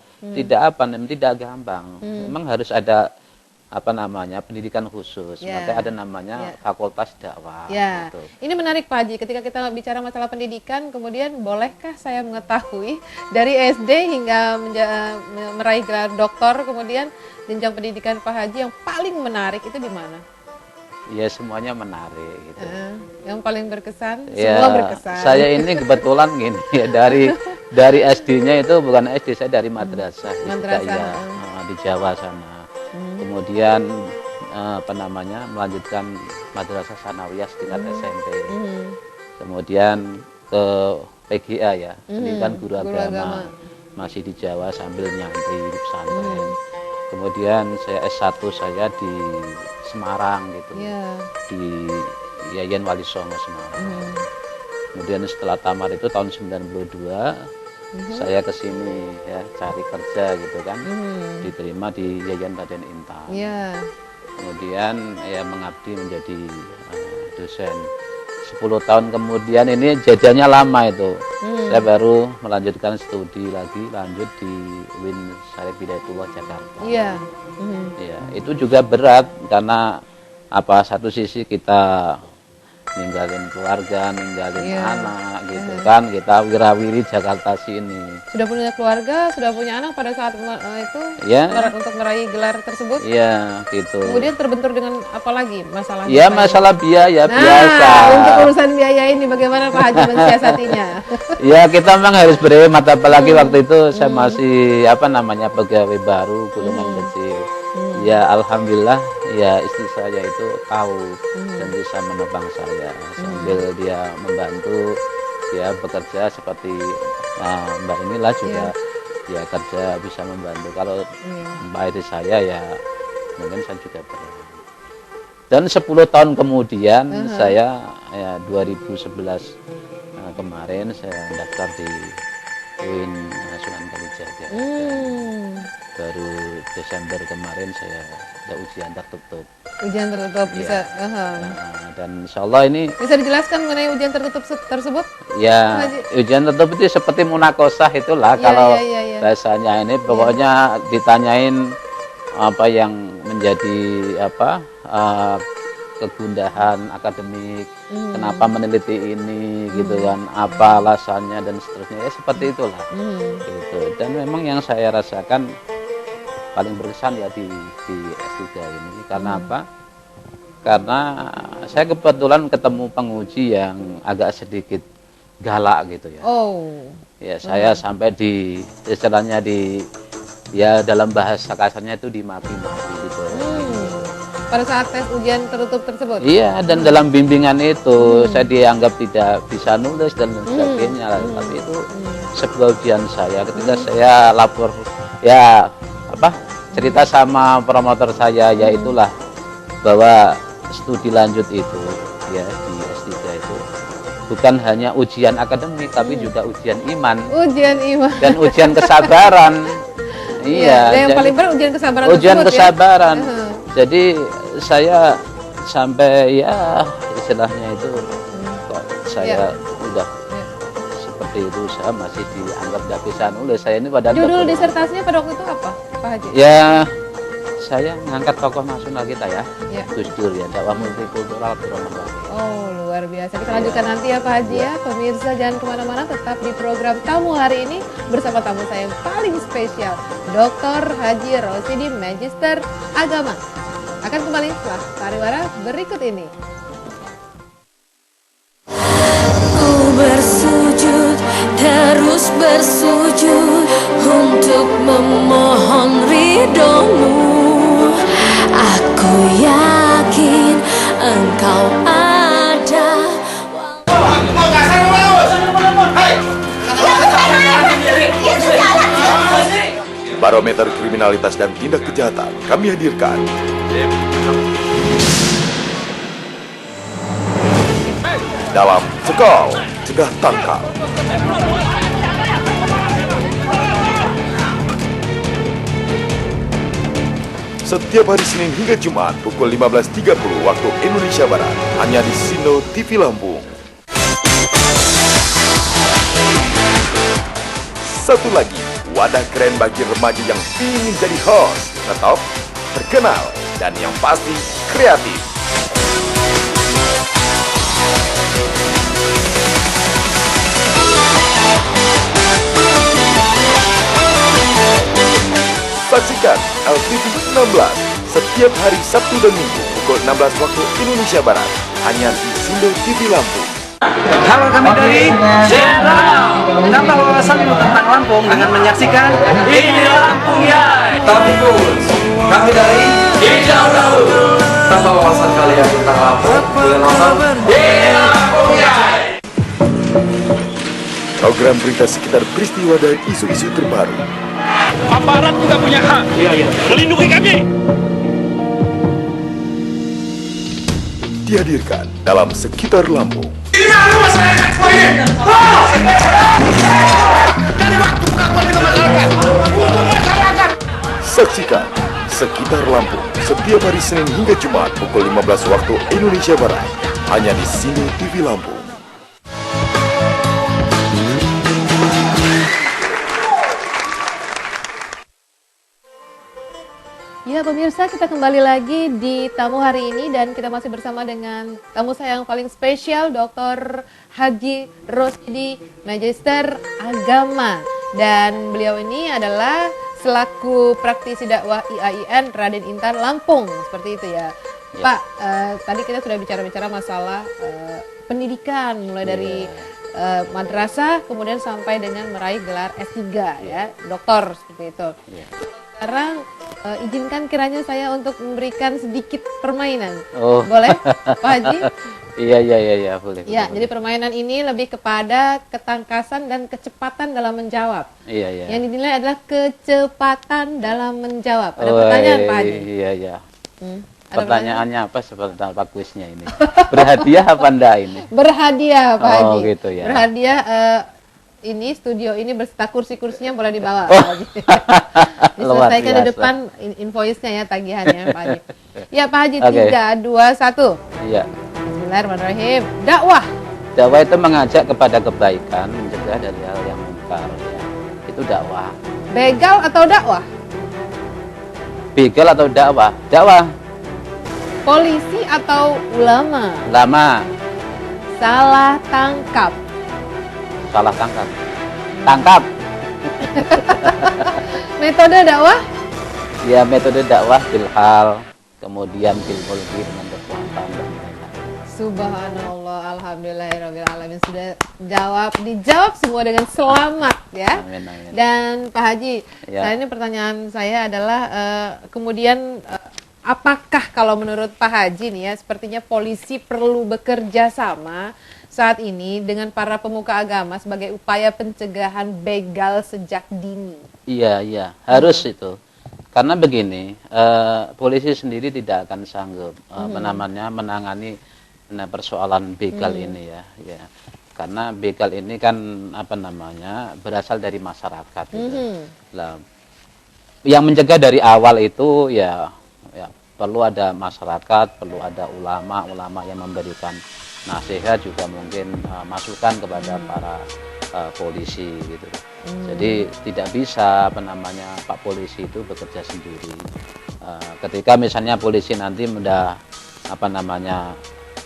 gampang. Memang harus ada pendidikan khusus. Makanya ada namanya fakultas dakwah. Ya. Gitu. Ini menarik Pak Haji, ketika kita bicara masalah pendidikan, kemudian bolehkah saya mengetahui dari SD hingga meraih gelar doktor, kemudian jenjang pendidikan Pak Haji yang paling menarik itu di mana? Ya semuanya menarik gitu. Yang paling berkesan, Ya, semua berkesan. saya ini kebetulan gini ya, Dari SD-nya itu bukan SD, saya dari madrasah, Madrasah, di Jawa sana. Kemudian melanjutkan madrasah sanawiyah setingkat SMP. Kemudian ke PGA ya, pendidikan guru agama. Masih di Jawa sambil nyantri di pesantren. Kemudian saya S1 saya di Semarang gitu. Di Yayan Wali Songo Semarang. Kemudian setelah tamat itu tahun 92 saya ke sini ya cari kerja gitu kan. Diterima di Yayan Raden Intan. Kemudian ya mengabdi menjadi dosen. 10 tahun kemudian ini jadinya lama itu. Saya baru melanjutkan studi lagi, lanjut di UIN Syarif Hidayatullah Jakarta. Ya, itu juga berat karena satu sisi kita ninggalin keluarga, ninggalin anak gitu kan, kita wirawiri Jakarta sini. Sudah punya keluarga, sudah punya anak pada saat itu untuk meraih gelar tersebut? Iya, gitu. Kemudian terbentur dengan apa lagi masalahnya? Ya, masalah biaya biasa. Untuk urusan biaya ini bagaimana Pak Haji mensiasatinya? Ya, kita memang harus berhemat, apalagi waktu itu saya masih pegawai baru, golongan kecil. Ya, alhamdulillah ya istri saya itu tahu dan bisa menopang saya sambil dia membantu dia bekerja seperti Mbak inilah juga dia kerja bisa membantu. Kalau Mbak istri saya ya mungkin saya juga berat. Dan 10 tahun kemudian saya 2011 kemarin saya daftar di UIN Sunan Kalijaga. Baru Desember kemarin saya ada ujian tertutup. Ujian tertutup bisa. Dan insya Allah ini bisa dijelaskan mengenai ujian tertutup tersebut? Ya, ujian tertutup itu seperti munakosah itulah kalau bahasanya ini pokoknya ditanyain apa yang menjadi kegundahan akademik, kenapa meneliti ini gitu kan, apa alasannya dan seterusnya ya seperti itulah. Gitu. Dan memang yang saya rasakan paling berkesan ya di S3 ini karena apa? Karena saya kebetulan ketemu penguji yang agak sedikit galak gitu ya. Ya saya sampai di istilahnya dalam bahasa kasarnya itu dimaki-maki gitu. Pada saat tes ujian tertutup tersebut? Iya, dan dalam bimbingan itu saya dianggap tidak bisa nulis dan sebagainya. Tapi itu sebuah ujian saya ketika saya lapor cerita sama promotor saya yaitulah bahwa studi lanjut itu ya di S3 itu bukan hanya ujian akademik tapi juga ujian iman. Ujian iman. Dan ujian kesabaran. Iya. Dan yang paling berat ujian kesabaran. Ujian kesabaran. Jadi saya sampai ya istilahnya itu kok saya udah seperti itu saya masih dianggap tidak bisa nulis. Saya ini padahal judul disertasinya pada waktu itu apa Pak Haji? Ya saya mengangkat tokoh nasional kita ya. Gus Dur ya, dakwah multikultural Abdurrahman Wahid. Luar biasa. Kita lanjutkan nanti ya Pak Haji ya. Pemirsa jangan kemana-mana, tetap di program Tamu Hari Ini bersama tamu saya yang paling spesial, Dr. Haji Rosidi, Magister Agama. Akan kembali setelah pariwara berikut ini. Ku bersujud, terus bersujud untuk memohon ridhomu. Aku yakin engkau ada. Barometer kriminalitas dan tindak kejahatan kami hadirkan. Dalam Cekal, Cegah Tangkal. Setiap hari Senin hingga Jumat pukul 15.30 waktu Indonesia Barat hanya di Sino TV Lampung. Satu lagi, wadah keren bagi remaja yang ingin jadi host, tetap terkenal, dan yang pasti kreatif. Saksikan LTV 16 setiap hari Sabtu dan Minggu pukul 16 waktu Indonesia Barat hanya di Sino TV Lampung. Halo, kami dari Jenderal. Tambah wawasanmu tentang Lampung dengan menyaksikan Ini Lampung ya. Terus kami dari Hijau Laut. Tambah wawasan kalian tentang Lampung dengan nonton Ini Lampung ya. Program berita sekitar peristiwa dan isu-isu terbaru. Aparat juga punya hak. Melindungi kami. Dihadirkan dalam Sekitar Lampung. Ini rumah masyarakat semua ini. Dari waktu pengakuan dengan masyarakat. Untuk masyarakat. Saksikan Sekitar Lampung setiap hari Senin hingga Jumat pukul 15 waktu Indonesia Barat. Hanya di Sini TV Lampung. Ya pemirsa, kita kembali lagi di tamu hari ini dan kita masih bersama dengan tamu saya yang paling spesial, Dr. Haji Rosidi, Magister Agama. Dan beliau ini adalah selaku praktisi dakwah IAIN Raden Intan Lampung, seperti itu ya. Pak, tadi kita sudah bicara-bicara masalah pendidikan, mulai dari madrasah, kemudian sampai dengan meraih gelar S3 ya, doktor seperti itu. Sekarang izinkan kiranya saya untuk memberikan sedikit permainan. Oh. Boleh, Pak Haji? Iya, boleh. Ya, boleh. Jadi permainan ini lebih kepada ketangkasan dan kecepatan dalam menjawab. Iya. Yang dinilai adalah kecepatan dalam menjawab. Ada pertanyaan, Pak Haji? Iya. Pertanyaannya apa sebentar Pak kuisnya ini? Berhadiah apa enggak ini? Berhadiah, Pak Haji. Oh, gitu ya. Berhadiah ini studio ini berserta kursi-kursinya boleh dibawa, Pak Haji. Diselesaikan di depan invoice-nya ya, tagihannya Pak Haji. Ya Pak Haji, 3, 2, 1. Iya. Bismillahirrahmanirrahim. Dakwah. Dakwah itu mengajak kepada kebaikan, mencegah dari hal yang mungkar ya. Itu dakwah. Begal atau dakwah? Begal atau dakwah? Dakwah. Polisi atau ulama? Ulama. Salah tangkap. Salah tangkap. Tangkap. Metode dakwah? Ya, metode dakwah bilhal, kemudian bil mulki dengan kekuatan dan lain-lain. Subhanallah, alhamdulillahirrahmanirrahim. Sudah dijawab semua dengan selamat ya. Amin. Dan Pak Haji, ya. ini pertanyaan saya adalah kemudian apakah kalau menurut Pak Haji nih ya, sepertinya polisi perlu bekerja sama saat ini dengan para pemuka agama sebagai upaya pencegahan begal sejak dini? Iya, harus itu. Karena begini, polisi sendiri tidak akan sanggup menangani persoalan begal ini ya. Karena begal ini kan berasal dari masyarakat. Gitu. Lah, yang mencegah dari awal itu ya perlu ada masyarakat, perlu ada ulama yang memberikan nasihat, juga mungkin masukan kepada para polisi gitu. Jadi tidak bisa Pak polisi itu bekerja sendiri. Ketika misalnya polisi nanti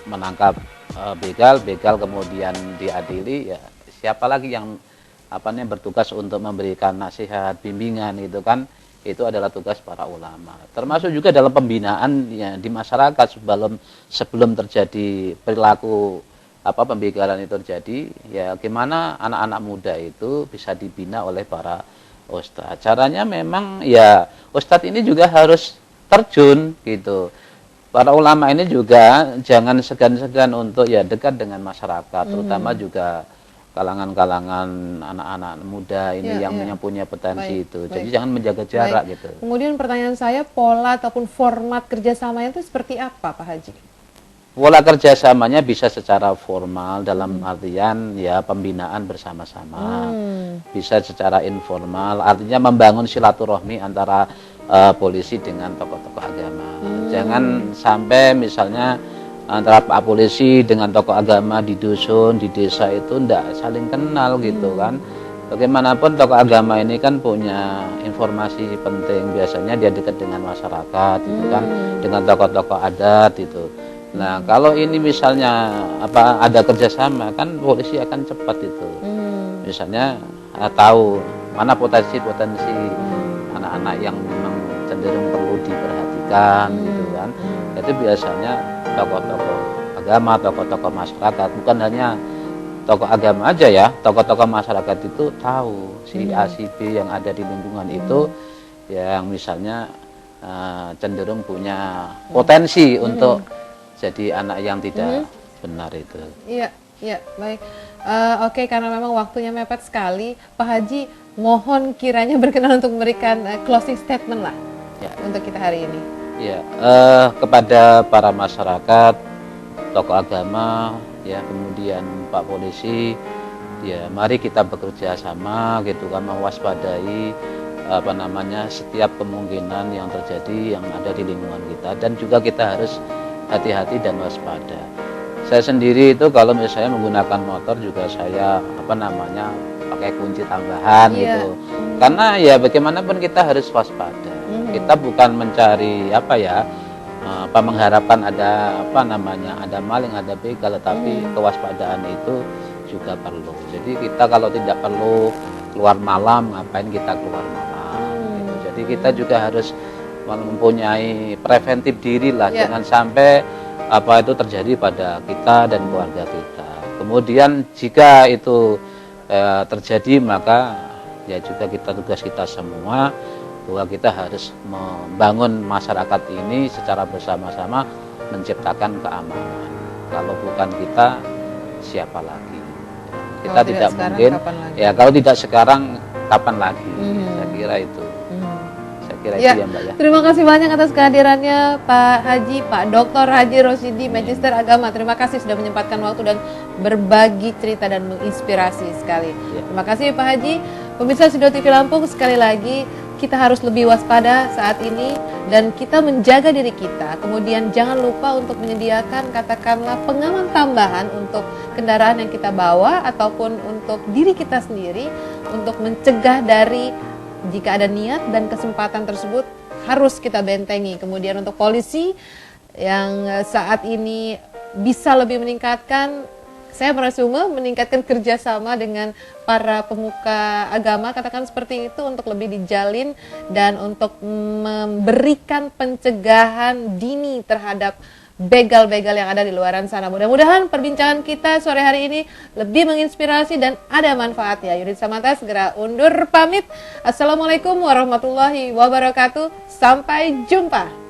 menangkap begal kemudian diadili, ya siapa lagi yang bertugas untuk memberikan nasihat, bimbingan itu kan, itu adalah tugas para ulama. Termasuk juga dalam pembinaan ya, di masyarakat sebelum terjadi perilaku pembegalan itu terjadi, ya gimana anak-anak muda itu bisa dibina oleh para ustadz. Caranya memang ya ustadz ini juga harus terjun gitu. Para ulama ini juga jangan segan-segan untuk ya dekat dengan masyarakat, terutama juga kalangan-kalangan anak-anak muda ini yang punya potensi itu. Jadi jangan menjaga jarak gitu. Kemudian pertanyaan saya, pola ataupun format kerjasamanya itu seperti apa, Pak Haji? Pola kerjasamanya bisa secara formal dalam artian ya pembinaan bersama-sama, bisa secara informal, artinya membangun silaturahmi antara polisi dengan tokoh-tokoh agama. Jangan sampai misalnya antara Pak Polisi dengan tokoh agama di dusun, di desa itu tidak saling kenal gitu kan. Bagaimanapun tokoh agama ini kan punya informasi penting, biasanya dia dekat dengan masyarakat gitu kan, dengan tokoh-tokoh adat itu. Nah, kalau ini misalnya ada kerjasama kan polisi akan cepat itu. Misalnya tahu mana potensi-potensi anak-anak yang memang cenderung perlu diperhatikan gitu kan. Itu biasanya tokoh-tokoh agama, tokoh-tokoh masyarakat, bukan hanya tokoh agama aja ya, tokoh-tokoh masyarakat itu tahu si A, si B yang ada di lingkungan itu yang misalnya cenderung punya potensi untuk jadi anak yang tidak benar itu. Iya, iya, baik. Oke, karena memang waktunya mepet sekali, Pak Haji, mohon kiranya berkenan untuk memberikan closing statement lah untuk kita hari ini. Ya, kepada para masyarakat, tokoh agama, ya kemudian Pak Polisi, ya mari kita bekerja sama gitu kan, mewaspadai setiap kemungkinan yang terjadi yang ada di lingkungan kita, dan juga kita harus hati-hati dan waspada. Saya sendiri itu kalau misalnya menggunakan motor juga saya pakai kunci tambahan gitu, karena ya bagaimanapun kita harus waspada. Kita bukan mencari mengharapkan ada ada maling, ada begal, tetapi kewaspadaan itu juga perlu. Jadi kita kalau tidak perlu keluar malam, ngapain kita keluar malam gitu. Jadi kita juga harus mempunyai preventif diri lah, jangan sampai itu terjadi pada kita dan keluarga kita. Kemudian jika itu terjadi, maka ya juga tugas kita semua bahwa kita harus membangun masyarakat ini secara bersama-sama, menciptakan keamanan. Kalau bukan kita, siapa lagi? Kita tidak mungkin. Ya kalau tidak sekarang, kapan lagi? Saya kira itu. Saya kira itu ya Mbak ya. Terima kasih banyak atas kehadirannya Pak Haji, Pak Dr. Haji Rosidi, Magister Agama. Terima kasih sudah menyempatkan waktu dan berbagi cerita dan menginspirasi sekali. Terima kasih Pak Haji. Pemirsa Sido TV Lampung, sekali lagi kita harus lebih waspada saat ini dan kita menjaga diri kita. Kemudian jangan lupa untuk menyediakan katakanlah pengaman tambahan untuk kendaraan yang kita bawa ataupun untuk diri kita sendiri untuk mencegah dari jika ada niat dan kesempatan tersebut harus kita bentengi. Kemudian untuk polisi yang saat ini bisa lebih meningkatkan, saya merasume meningkatkan kerjasama dengan para pemuka agama, katakan seperti itu, untuk lebih dijalin dan untuk memberikan pencegahan dini terhadap begal-begal yang ada di luaran sana. Mudah-mudahan perbincangan kita sore hari ini lebih menginspirasi dan ada manfaatnya. Yudit Samanta segera undur pamit. Assalamualaikum warahmatullahi wabarakatuh. Sampai jumpa.